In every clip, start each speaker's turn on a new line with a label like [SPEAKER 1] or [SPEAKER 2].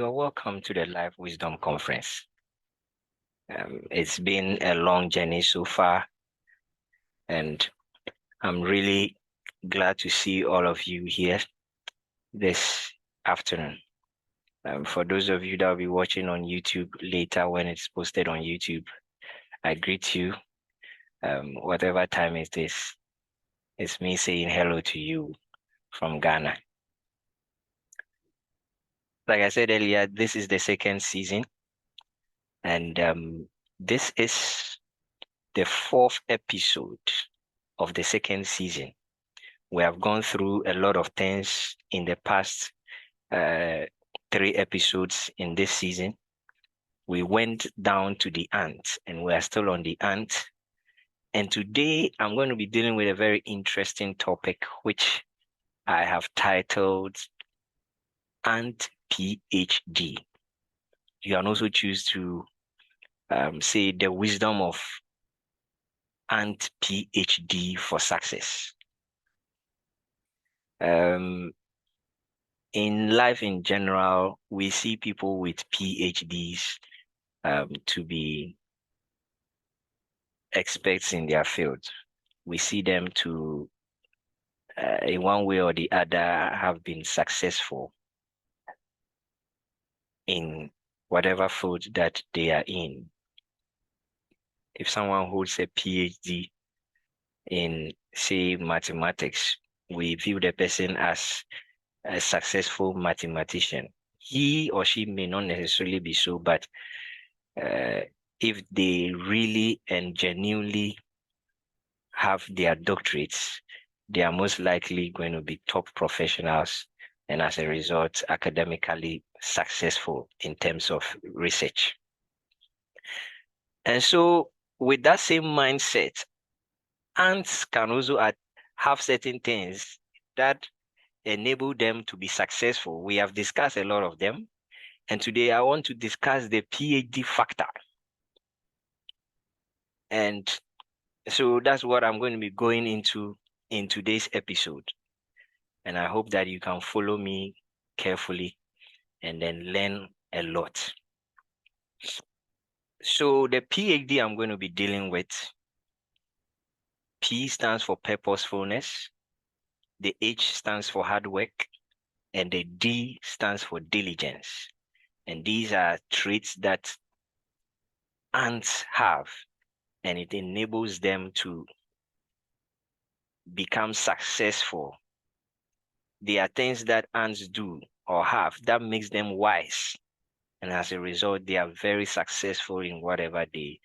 [SPEAKER 1] You're welcome to the Life Wisdom Conference. It's been a long journey so far, and I'm really glad to see all of you here this afternoon. For those of you that will be watching on YouTube later when it's posted on YouTube, I greet you. Whatever time it is, it's me saying hello to you from Ghana. Like I said earlier, this is the second season, and this is the fourth episode of the second season. We have gone through a lot of things in the past 3 episodes in this season. We went down to the ant, and we are still on the ant. And today I'm going to be dealing with a very interesting topic, which I have titled Ant P.H.D. You can also choose to say the wisdom of Ant P.H.D. for success. In life in general, we see people with PhDs to be experts in their field. We see them to, in one way or the other, have been successful in whatever field that they are in. If someone holds a PhD in, say, mathematics, we view the person as a successful mathematician. He or she may not necessarily be so, but if they really and genuinely have their doctorates, they are most likely going to be top professionals and as a result, academically successful in terms of research. And so with that same mindset, ants can also have certain things that enable them to be successful. We have discussed a lot of them. And today I want to discuss the PhD factor. And so that's what I'm going to be going into in today's episode. And I hope that you can follow me carefully and then learn a lot. So the PhD I'm going to be dealing with, P stands for purposefulness, the H stands for hard work, and the D stands for diligence. And these are traits that ants have, and it enables them to become successful. There are things that ants do or have that makes them wise. And as a result, they are very successful in whatever they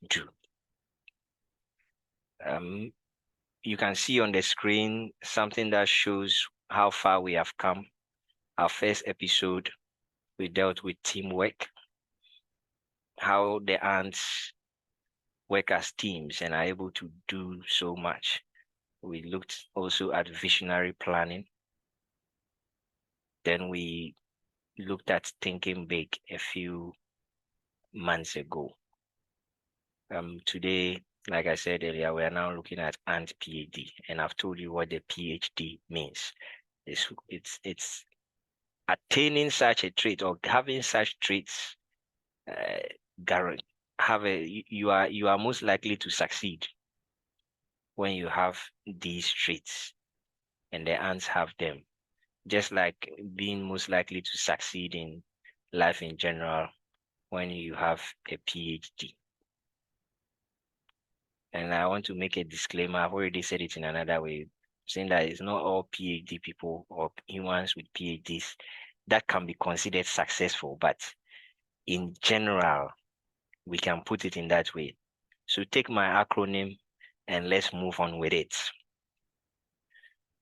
[SPEAKER 1] do. You can see on the screen something that shows how far we have come. Our first episode, we dealt with teamwork, how the ants work as teams and are able to do so much. We looked also at visionary planning. Then we looked at thinking big a few months ago. Today, like I said earlier, we are now looking at Ant PhD, and I've told you what the PhD means. It's attaining such a trait or having such traits. You are most likely to succeed when you have these traits, and the ants have them. Just like being most likely to succeed in life in general when you have a PhD. And I want to make a disclaimer. I've already said it in another way, saying that it's not all PhD people or humans with PhDs that can be considered successful, but in general, we can put it in that way. So take my acronym and let's move on with it.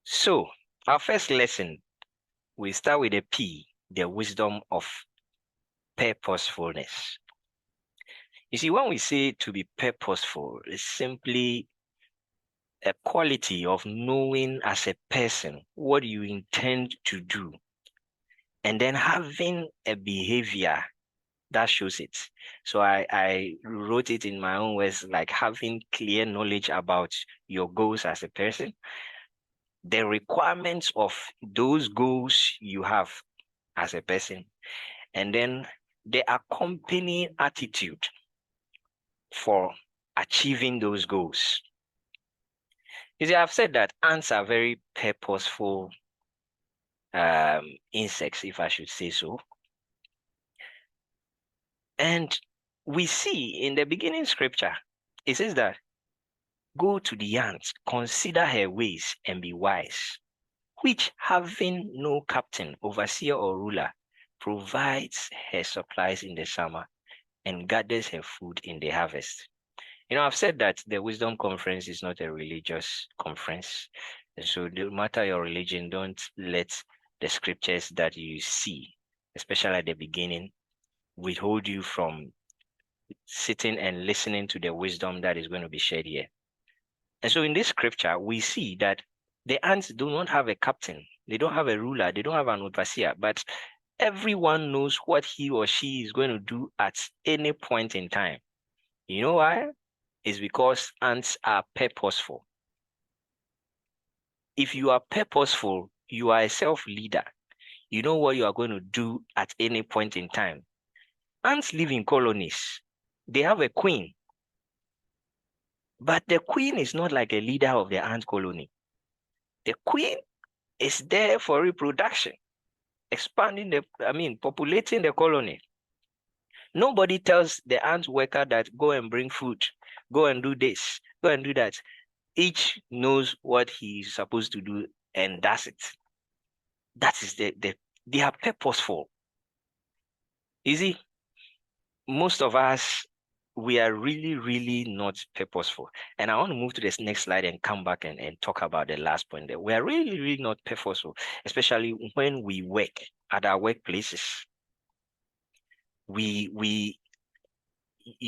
[SPEAKER 1] So our first lesson, we start with the P, the wisdom of purposefulness. You see, when we say to be purposeful, it's simply a quality of knowing as a person what you intend to do, and then having a behavior that shows it. So I wrote it in my own words, like having clear knowledge about your goals as a person, the requirements of those goals you have as a person, and then the accompanying attitude for achieving those goals. You see, I've said that ants are very purposeful insects, if I should say so. And we see in the beginning scripture, it says that, go to the ant, consider her ways, and be wise, which having no captain, overseer, or ruler, provides her supplies in the summer and gathers her food in the harvest. You know, I've said that the Wisdom Conference is not a religious conference. And so no matter your religion, don't let the scriptures that you see, especially at the beginning, withhold you from sitting and listening to the wisdom that is going to be shared here. And so in this scripture, we see that the ants do not have a captain. They don't have a ruler. They don't have an overseer. But everyone knows what he or she is going to do at any point in time. You know why? It's because ants are purposeful. If you are purposeful, you are a self-leader. You know what you are going to do at any point in time. Ants live in colonies. They have a queen. But the queen is not like a leader of the ant colony. The queen is there for reproduction, populating the colony. Nobody tells the ant worker that go and bring food, go and do this, go and do that. Each knows what he's supposed to do and does it. That is they are purposeful. You see, most of us, we are really, really not purposeful. And I want to move to this next slide and come back and talk about the last point there. We are really, really not purposeful, especially when we work at our workplaces. You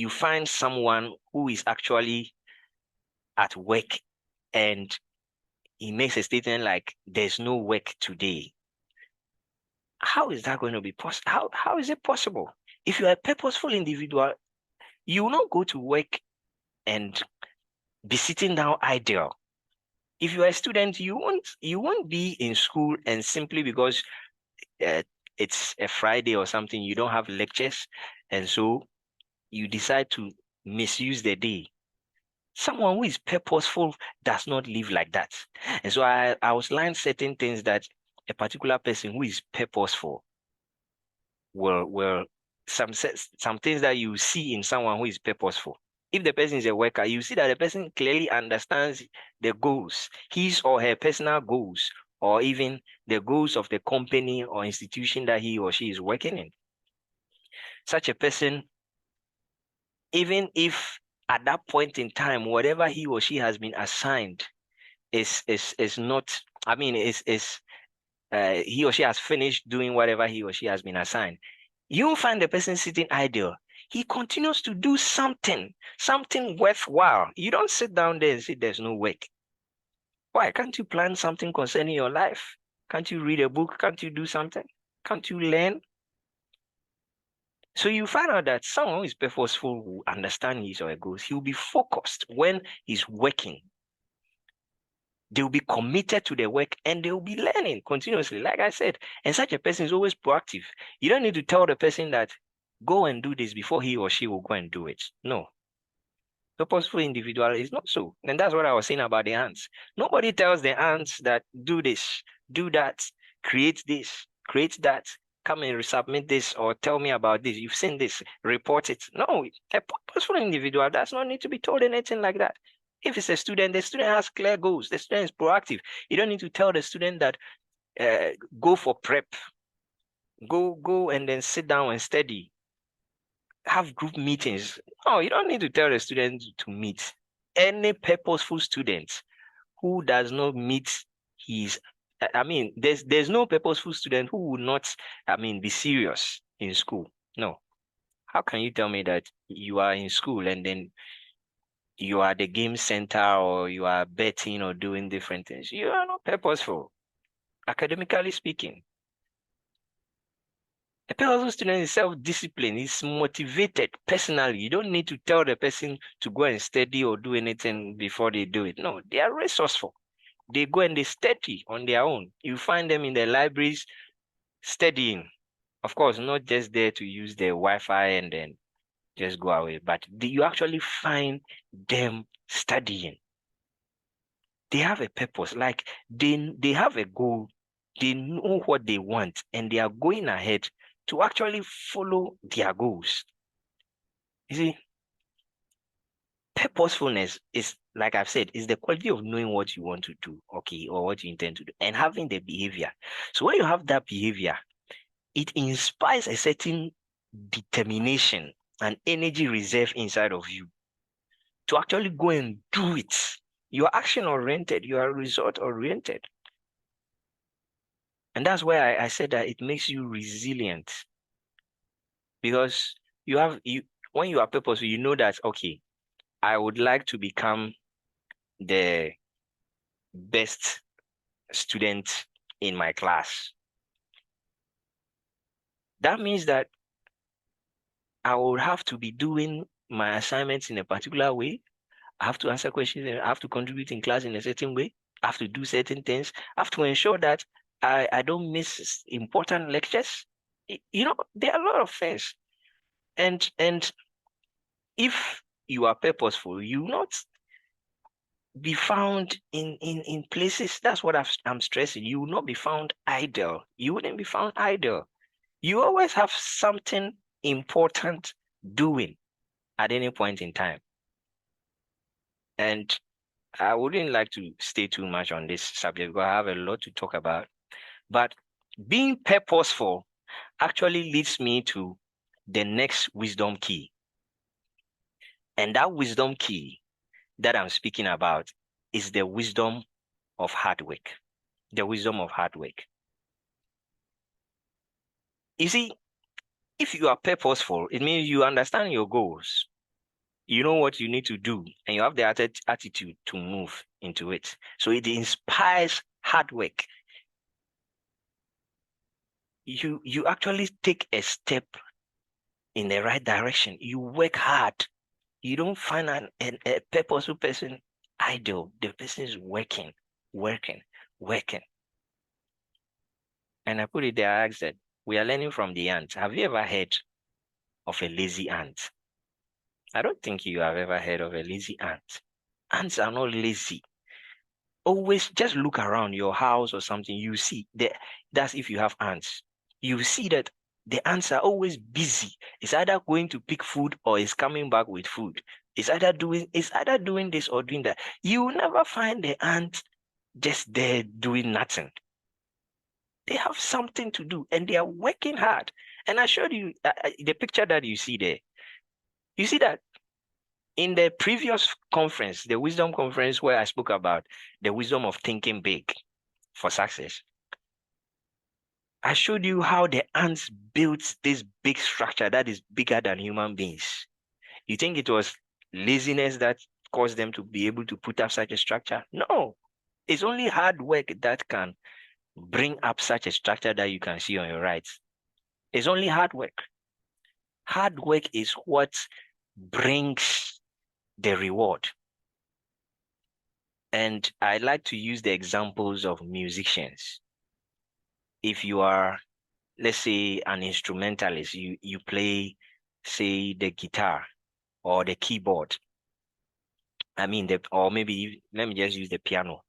[SPEAKER 1] find someone who is actually at work and he makes a statement like, there's no work today. How is that going to be possible? How is it possible? If you are a purposeful individual, you will not go to work and be sitting down idle. If you are a student, you won't be in school and simply because it's a Friday or something, you don't have lectures, and so you decide to misuse the day. Someone who is purposeful does not live like that. And so I outlined certain things that a particular person who is purposeful will some things that you see in someone who is purposeful. If the person is a worker, you see that the person clearly understands the goals, his or her personal goals, or even the goals of the company or institution that he or she is working in. Such a person, even if at that point in time, whatever he or she has been assigned is not, he or she has finished doing whatever he or she has been assigned, you will find the person sitting idle. He continues to do something worthwhile. You don't sit down there and say there's no work. Why can't you plan something concerning your life? Can't you read a book? Can't you do something? Can't you learn? So you find out that someone who is purposeful will understand his or her goals. He will be focused when he's working. They will be committed to their work and they will be learning continuously, like I said. And such a person is always proactive. You don't need to tell the person that go and do this before he or she will go and do it. No. Purposeful individual is not so. And that's what I was saying about the ants. Nobody tells the ants that do this, do that, create this, create that, come and resubmit this, or tell me about this. You've seen this, report it. No, a purposeful individual does not need to be told anything like that. If it's a student, the student has clear goals. The student is proactive. You don't need to tell the student that go for prep. Go and then sit down and study. Have group meetings. No, you don't need to tell the student to meet. Any purposeful student who does not meet his, there's no purposeful student who will not, be serious in school. No. How can you tell me that you are in school and then you are the game center or you are betting or doing different things? You are not purposeful, academically speaking. A purposeful student is self-disciplined, is motivated personally. You don't need to tell the person to go and study or do anything before they do it. No, they are resourceful. They go and they study on their own. You find them in the libraries studying. Of course, not just there to use the Wi-Fi and then just go away, but you actually find them studying. They have a purpose, like they have a goal, they know what they want, and they are going ahead to actually follow their goals. You see, purposefulness is, like I've said, is the quality of knowing what you want to do, okay, or what you intend to do, and having the behavior. So when you have that behavior, it inspires a certain determination and energy reserve inside of you to actually go and do it. You are action oriented, you are result oriented. And that's why I said that it makes you resilient, because you when you are purposeful, you know that, okay, I would like to become the best student in my class. That means that I would have to be doing my assignments in a particular way. I have to answer questions, and I have to contribute in class in a certain way. I have to do certain things. I have to ensure that I don't miss important lectures. You know, there are a lot of things. And if you are purposeful, you will not be found in places. That's what I'm stressing. You will not be found idle. You wouldn't be found idle. You always have something important doing at any point in time. And I wouldn't like to stay too much on this subject because I have a lot to talk about. But being purposeful actually leads me to the next wisdom key. And that wisdom key that I'm speaking about is the wisdom of hard work. The wisdom of hard work. You see, if you are purposeful, it means you understand your goals. You know what you need to do, and you have the attitude to move into it. So it inspires hard work. You actually take a step in the right direction. You work hard. You don't find a purposeful person idle. The person is working, working, working. And I put it there, I asked that we are learning from the ant. Have you ever heard of a lazy ant? I don't think you have ever heard of a lazy ant. Ants are not lazy. Always just look around your house or something. You see that, that's if you have ants. You see that the ants are always busy. It's either going to pick food or it's coming back with food. It's either doing this or doing that. You will never find the ant just there doing nothing. They have something to do and they are working hard. And I showed you the picture that you see there. You see that in the previous conference, the wisdom conference, where I spoke about the wisdom of thinking big for success, I showed you how the ants built this big structure that is bigger than human beings. You think it was laziness that caused them to be able to put up such a structure? No, it's only hard work that can bring up such a structure that you can see on your right. It's only hard work. Hard work is what brings the reward. And I like to use the examples of musicians. If you are, let's say, an instrumentalist, you play, say, the guitar or the keyboard. I mean, or maybe let me just use the piano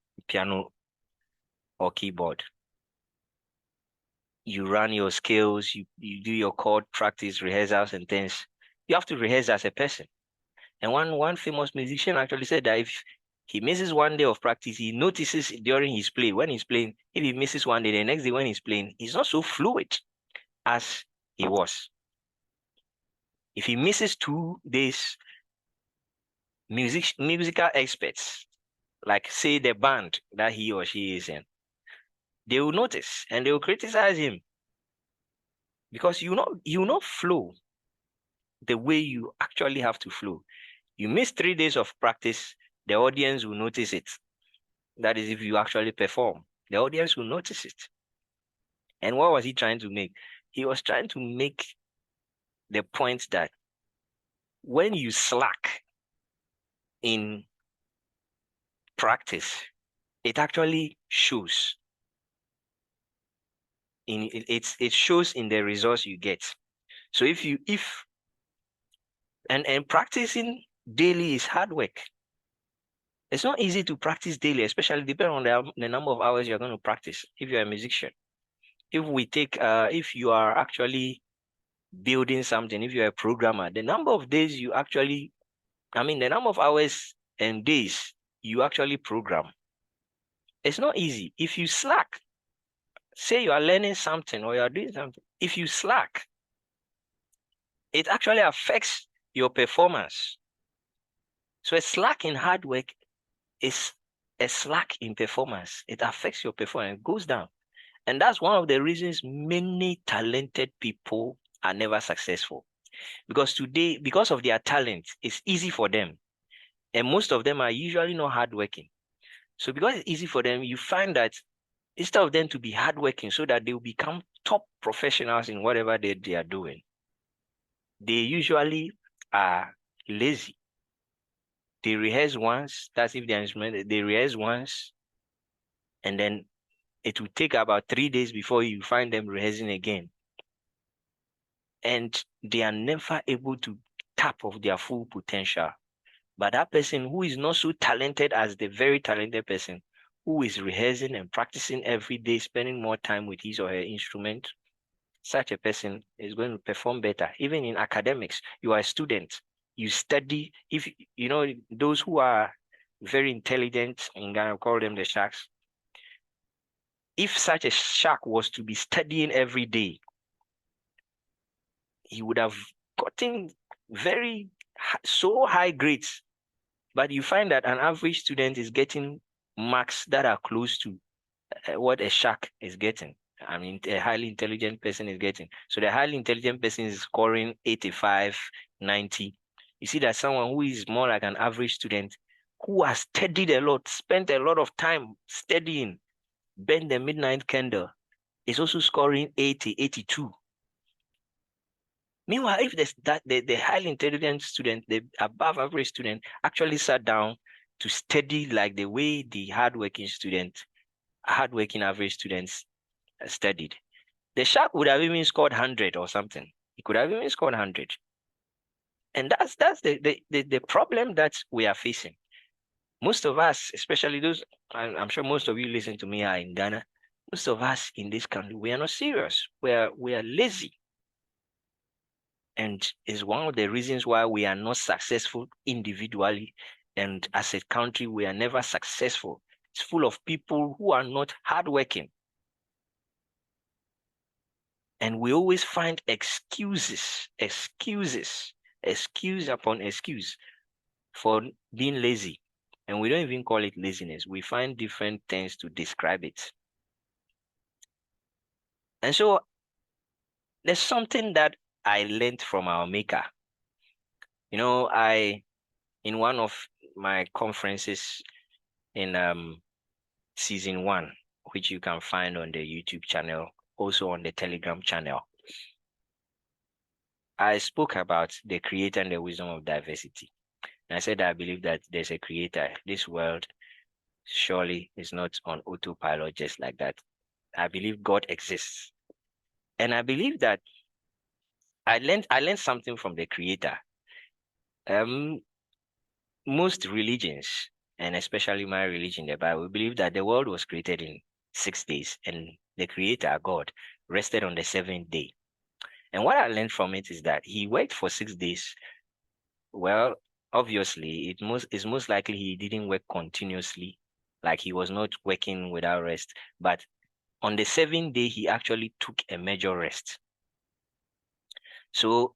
[SPEAKER 1] or keyboard. You run your scales, you do your chord practice, rehearsals and things. You have to rehearse as a person. And one famous musician actually said that if he misses one day of practice, he notices during his play, when he's playing, if he misses one day, the next day when he's playing, he's not so fluid as he was. If he misses 2 days, musical experts, like say the band that he or she is in, they will notice and they will criticize him because you not flow the way you actually have to flow. You miss 3 days of practice, the audience will notice it. That is if you actually perform. The audience will notice it. And what was he trying to make? He was trying to make the point that when you slack in practice, it actually shows. it shows in the results you get. So and practicing daily is hard work. It's not easy to practice daily, especially depending on the number of hours you're going to practice. If you're a musician, if you are actually building something, if you're a programmer, the number of days you actually, the number of hours and days you actually program, it's not easy. If you slack, say you are learning something or you are doing something, if you slack, it actually affects your performance. So a slack in hard work is a slack in performance. It affects your performance, it goes down. And that's one of the reasons many talented people are never successful. Because today, because of their talent, it's easy for them. And most of them are usually not hardworking. So because it's easy for them, you find that instead of them to be hardworking so that they will become top professionals in whatever they are doing, they usually are lazy. They rehearse once, that's if they're instrumental, they rehearse once, and then it will take about 3 days before you find them rehearsing again. And they are never able to tap off their full potential. But that person who is not so talented as the very talented person, who is rehearsing and practicing every day, spending more time with his or her instrument, such a person is going to perform better. Even in academics, you are a student, you study. If you know those who are very intelligent, in Ghana, call them the sharks. If such a shark was to be studying every day, he would have gotten so high grades. But you find that an average student is getting marks that are close to what a shark is getting. A highly intelligent person is getting. So the highly intelligent person is scoring 85, 90. You see that someone who is more like an average student, who has studied a lot, spent a lot of time studying, bend the midnight candle, is also scoring 80, 82. Meanwhile, if the highly intelligent student, the above average student, actually sat down to study like the way the hardworking average students studied, the shark would have even scored 100 or something. He could have even scored 100. And that's the problem that we are facing. Most of us, especially those, I'm sure most of you listen to me are in Ghana. Most of us in this country, we are not serious. We are lazy. And is one of the reasons why we are not successful individually. And as a country, we are never successful. It's full of people who are not hardworking. And we always find excuse upon excuse for being lazy. And we don't even call it laziness. We find different things to describe it. And so there's something that I learned from our maker. In one of my conferences in season 1, which you can find on the YouTube channel, also on the Telegram channel, I spoke about the creator and the wisdom of diversity. And I said I believe that there's a creator. This world surely is not on autopilot just like that. I believe God exists. And I believe that I learned something from the creator. Most religions, and especially my religion, the Bible, believe that the world was created in 6 days and the creator, God, rested on the 7th day. And what I learned from it is that he worked for 6 days. Well, obviously, it's most likely he didn't work continuously, like he was not working without rest. But on the 7th day, he actually took a major rest. So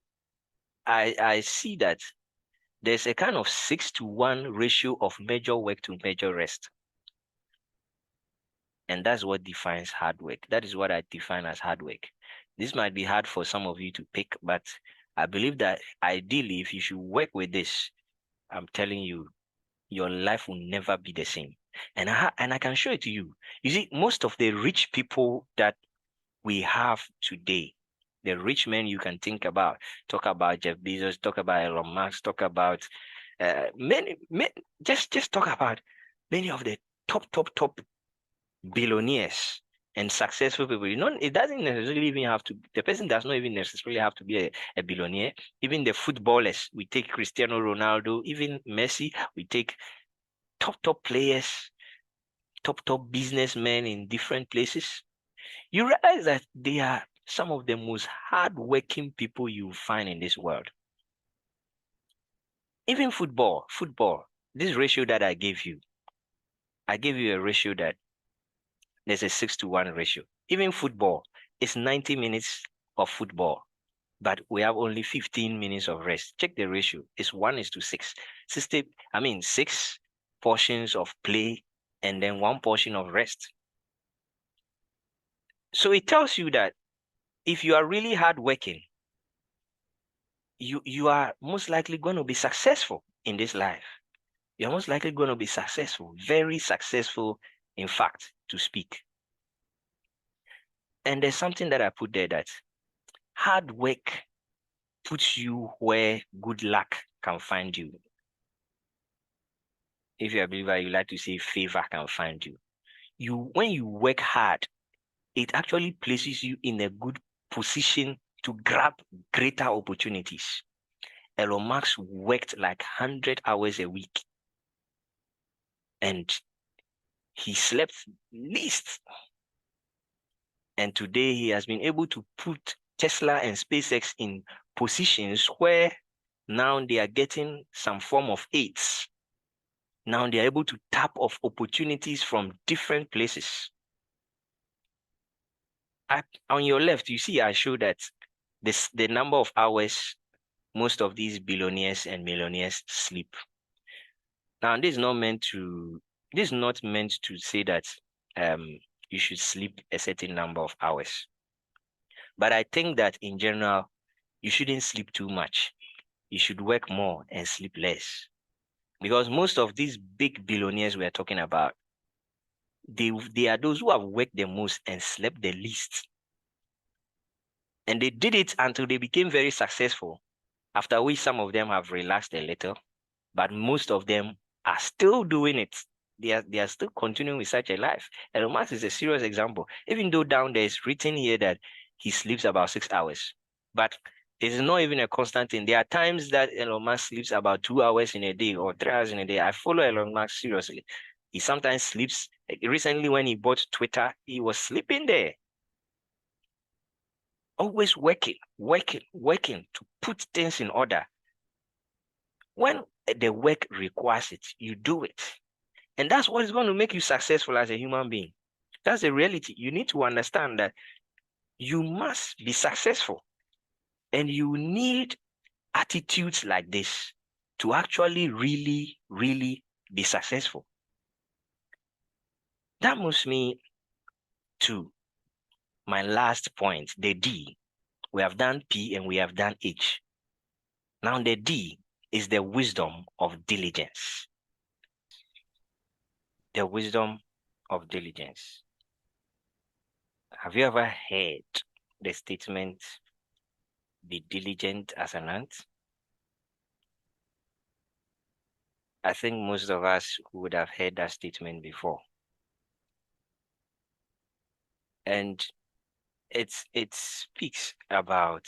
[SPEAKER 1] I see that there's a kind of 6-to-1 ratio of major work to major rest. And that's what defines hard work. That is what I define as hard work. This might be hard for some of you to pick, but I believe that ideally, if you should work with this, I'm telling you, your life will never be the same. And I can show it to you. You see, most of the rich people that we have today, the rich men you can think about, talk about Jeff Bezos, talk about Elon Musk, talk about just talk about many of the top billionaires and successful people. It doesn't necessarily even have to, the person does not even necessarily have to be a billionaire. Even the footballers, we take Cristiano Ronaldo, even Messi, we take top players, top businessmen in different places. You realize that they are some of the most hardworking people you find in this world. Even football, this ratio that I gave you a ratio that there's a 6-to-1 ratio. Even football, it's 90 minutes of football, but we have only 15 minutes of rest. Check the ratio. It's 1:6. 6 portions of play and then 1 portion of rest. So it tells you that if you are really hardworking, you are most likely going to be successful in this life. You're most likely going to be successful, very successful, in fact, to speak. And there's something that I put there, that hard work puts you where good luck can find you. If you're a believer, you like to say favor can find you. When you work hard, it actually places you in a good position to grab greater opportunities. Elon Musk worked like 100 hours a week, and he slept least. And today he has been able to put Tesla and SpaceX in positions where now they are getting some form of aids. Now they are able to tap off opportunities from different places. On your left, you see I show that the number of hours most of these billionaires and millionaires sleep. Now, this is not meant to say that you should sleep a certain number of hours. But I think that in general, you shouldn't sleep too much. You should work more and sleep less. Because most of these big billionaires we are talking about, they are those who have worked the most and slept the least. And they did it until they became very successful, after which some of them have relaxed a little, but most of them are still doing it. They are still continuing with such a life. Elon Musk is a serious example. Even though down there is written here that he sleeps about 6 hours, but it is not even a constant thing. There are times that Elon Musk sleeps about 2 hours in a day or 3 hours in a day. I follow Elon Musk seriously. He sometimes sleeps. Recently, when he bought Twitter, he was sleeping there. Always working to put things in order. When the work requires it, you do it. And that's what is going to make you successful as a human being. That's the reality. You need to understand that you must be successful. And you need attitudes like this to actually really, really be successful. That moves me to my last point, the D. We have done P and we have done H. Now the D is the wisdom of diligence. The wisdom of diligence. Have you ever heard the statement, be diligent as an ant? I think most of us would have heard that statement before. And it speaks about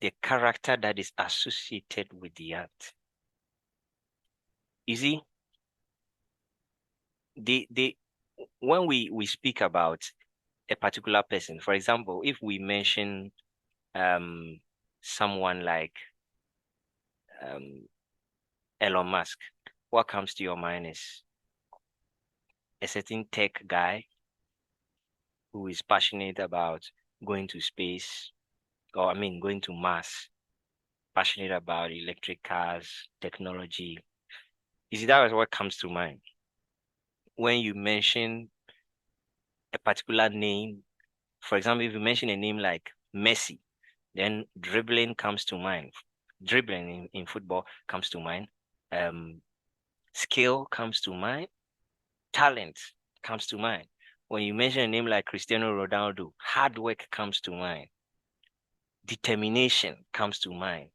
[SPEAKER 1] the character that is associated with the ant. You see, when we speak about a particular person, for example, if we mention someone like Elon Musk, what comes to your mind is a certain tech guy who is passionate about going to space, or going to Mars, passionate about electric cars, technology. You see, that is what comes to mind. When you mention a particular name, for example, if you mention a name like Messi, then dribbling comes to mind. Dribbling in football comes to mind. Skill comes to mind. Talent comes to mind. When you mention a name like Cristiano Ronaldo, hard work comes to mind. Determination comes to mind.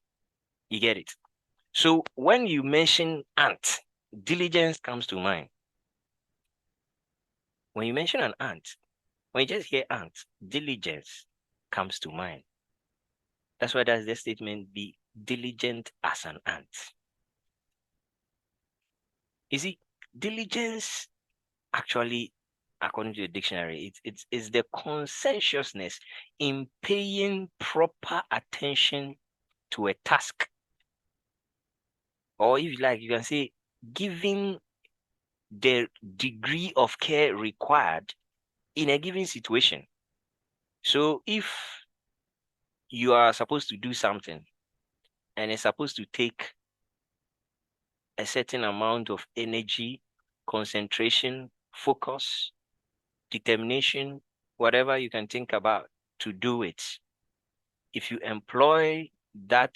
[SPEAKER 1] You get it? So when you mention ant, diligence comes to mind. When you mention an ant, When you just hear ant, diligence comes to mind. That's why that's the statement, be diligent as an ant. You see, diligence actually, according to the dictionary, it's the conscientiousness in paying proper attention to a task. Or if you like, you can say giving the degree of care required in a given situation. So if you are supposed to do something and it's supposed to take a certain amount of energy, concentration, focus, determination, whatever you can think about to do it, if you employ that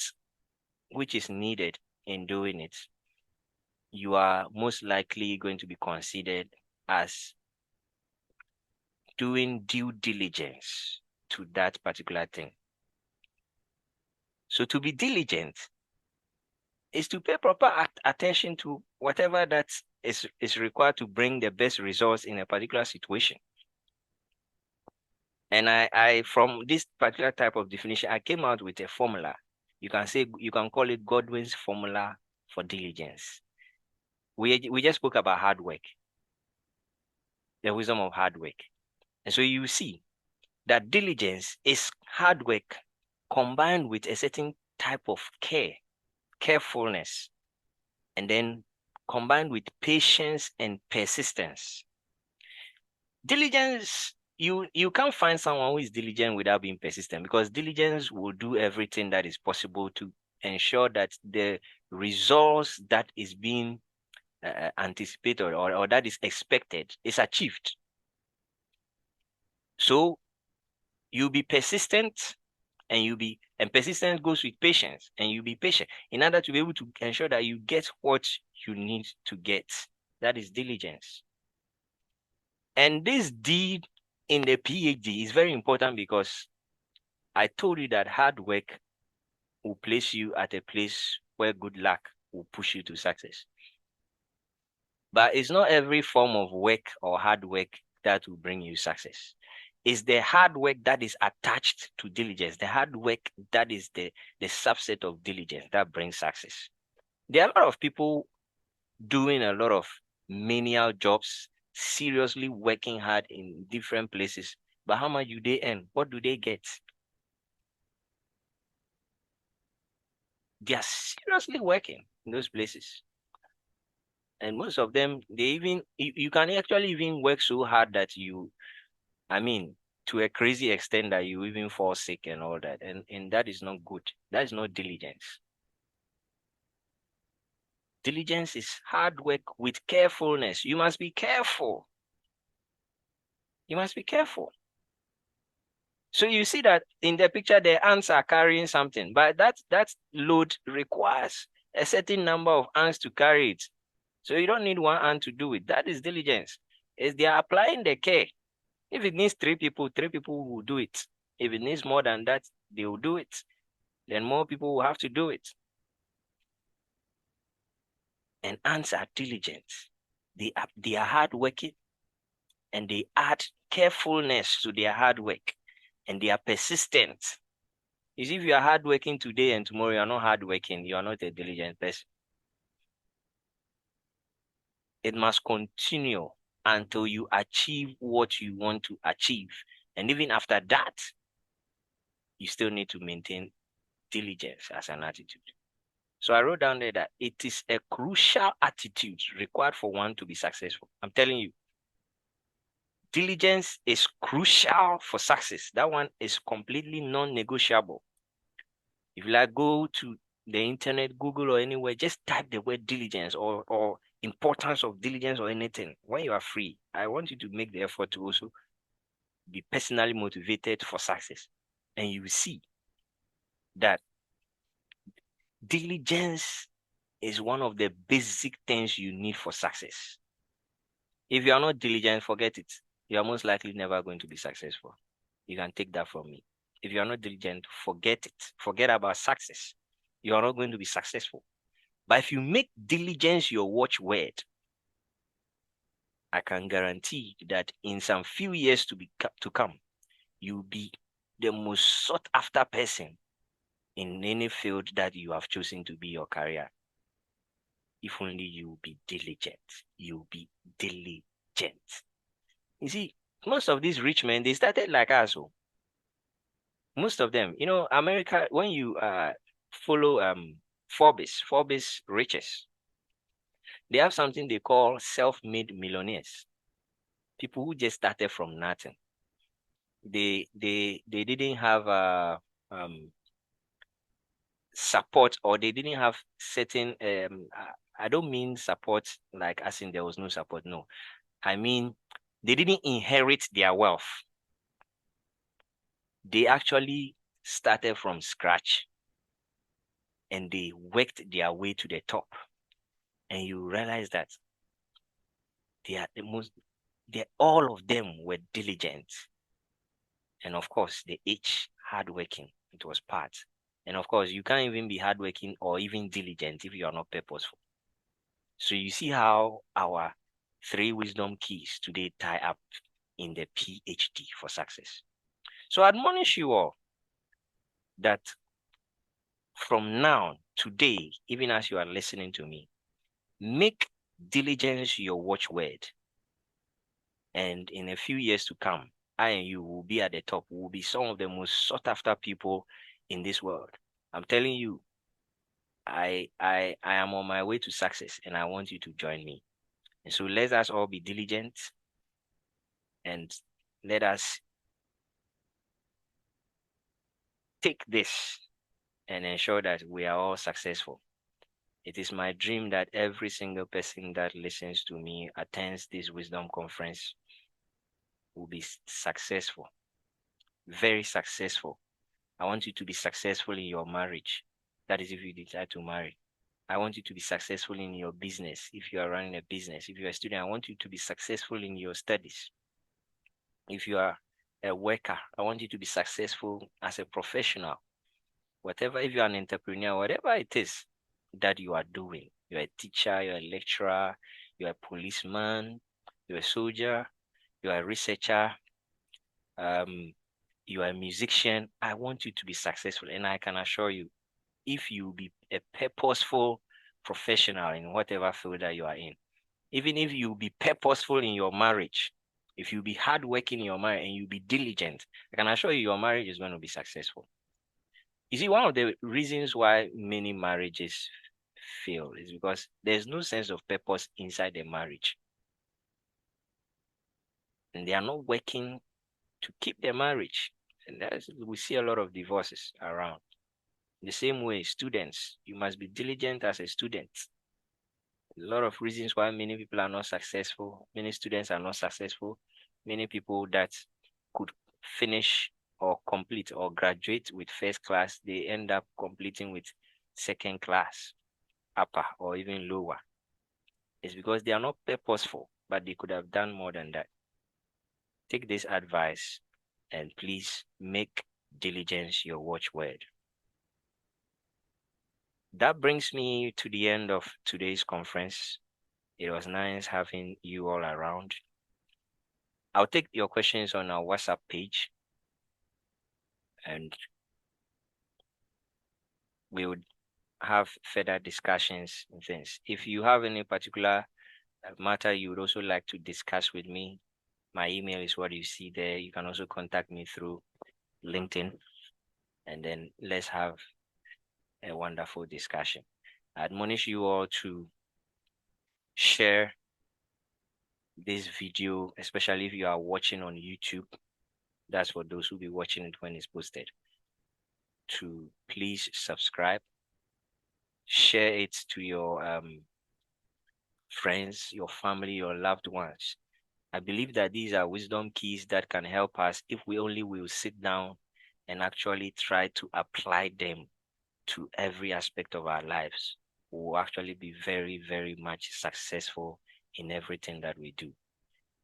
[SPEAKER 1] which is needed in doing it, you are most likely going to be considered as doing due diligence to that particular thing. So to be diligent is to pay proper attention to whatever that is required to bring the best results in a particular situation. And I from this particular type of definition, I came out with a formula. You can call it Godwin's formula for diligence. We just spoke about hard work, the wisdom of hard work. And so you see that diligence is hard work combined with a certain type of carefulness, and then combined with patience and persistence. Diligence, you can't find someone who is diligent without being persistent, because diligence will do everything that is possible to ensure that the results that is being anticipated or that is expected is achieved. So you'll be persistent, and persistence goes with patience, and you'll be patient in order to be able to ensure that you get what you need to get. That is diligence. And this D in the P.H.D is very important, because I told you that hard work will place you at a place where good luck will push you to success. But it's not every form of work or hard work that will bring you success. It's the hard work that is attached to diligence, the hard work that is the subset of diligence that brings success. There are a lot of people doing a lot of menial jobs, seriously working hard in different places, but how much do they earn? What do they get? They are seriously working in those places. And most of them, you can actually even work so hard that to a crazy extent that you even fall sick and all that. And that is not good. That is not diligence. Diligence is hard work with carefulness. You must be careful. You must be careful. So you see that in the picture, the ants are carrying something, but that load requires a certain number of ants to carry it. So you don't need one ant to do it. That is diligence. Is they are applying the care. If it needs three people will do it. If it needs more than that, they will do it. Then more people will have to do it. And ants are diligent. They are hardworking, and they add carefulness to their hard work, and they are persistent. You see, if you are hardworking today and tomorrow you are not hardworking, you are not a diligent person. It must continue until you achieve what you want to achieve. And even after that, you still need to maintain diligence as an attitude. So I wrote down there that it is a crucial attitude required for one to be successful. I'm telling you, diligence is crucial for success. That one is completely non-negotiable. If you like, go to the internet, Google or anywhere, just type the word diligence or importance of diligence or anything. When you are free, I want you to make the effort to also be personally motivated for success. And you will see that diligence is one of the basic things you need for success. If you are not diligent, forget it. You are most likely never going to be successful. You can take that from me. If you are not diligent, forget it. Forget about success. You are not going to be successful. But if you make diligence your watchword, I can guarantee that in some few years to come, you'll be the most sought after person in any field that you have chosen to be your career. If only you be diligent. You be diligent. You see, most of these rich men, they started like us. Oh. Most of them, America, when you follow Forbes riches, they have something they call self-made millionaires. People who just started from nothing. They didn't have um support, or they didn't have certain I don't mean support like as in there was no support. No. I mean they didn't inherit their wealth. They actually started from scratch and they worked their way to the top. And you realize that they are all of them were diligent. And of course, they each hardworking. It was part. And of course, you can't even be hardworking or even diligent if you are not purposeful. So you see how our 3 wisdom keys today tie up in the P.H.D for success. So I admonish you all that from now, today, even as you are listening to me, make diligence your watchword. And in a few years to come, I and you will be at the top. We will be some of the most sought after people in this world. I'm telling you, I am on my way to success, and I want you to join me. And so let us all be diligent, and let us take this and ensure that we are all successful. It is my dream that every single person that listens to me, attends this wisdom conference, will be successful, very successful. I want you to be successful in your marriage. That is if you decide to marry. I want you to be successful in your business. If you are running a business, if you're a student, I want you to be successful in your studies. If you are a worker, I want you to be successful as a professional. Whatever, if you're an entrepreneur, whatever it is that you are doing, you're a teacher, you're a lecturer, you're a policeman, you're a soldier, you're a researcher, you are a musician, I want you to be successful. And I can assure you, if you be a purposeful professional in whatever field that you are in, even if you be purposeful in your marriage, if you be hardworking in your marriage and you be diligent, I can assure you your marriage is going to be successful. You see, one of the reasons why many marriages fail is because there's no sense of purpose inside the marriage. And they are not working to keep their marriage. And we see a lot of divorces around. In the same way, students, you must be diligent as a student. A lot of reasons why many people are not successful. Many students are not successful. Many people that could finish or complete or graduate with first class, they end up completing with second class, upper, or even lower. It's because they are not purposeful, but they could have done more than that. Take this advice and please make diligence your watchword. That brings me to the end of today's conference. It was nice having you all around. I'll take your questions on our WhatsApp page, and we would have further discussions and things. If you have any particular matter you would also like to discuss with me, my email is what you see there. You can also contact me through LinkedIn, and then let's have a wonderful discussion. I admonish you all to share this video, especially if you are watching on YouTube. That's for those who will be watching it when it's posted. To please subscribe, share it to your friends, your family, your loved ones. I believe that these are wisdom keys that can help us if we only will sit down and actually try to apply them to every aspect of our lives. We will actually be very, very much successful in everything that we do.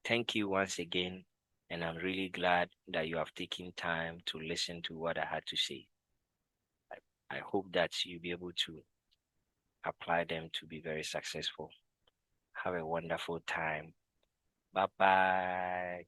[SPEAKER 1] Thank you once again, and I'm really glad that you have taken time to listen to what I had to say. I hope that you'll be able to apply them to be very successful. Have a wonderful time. Bye bye.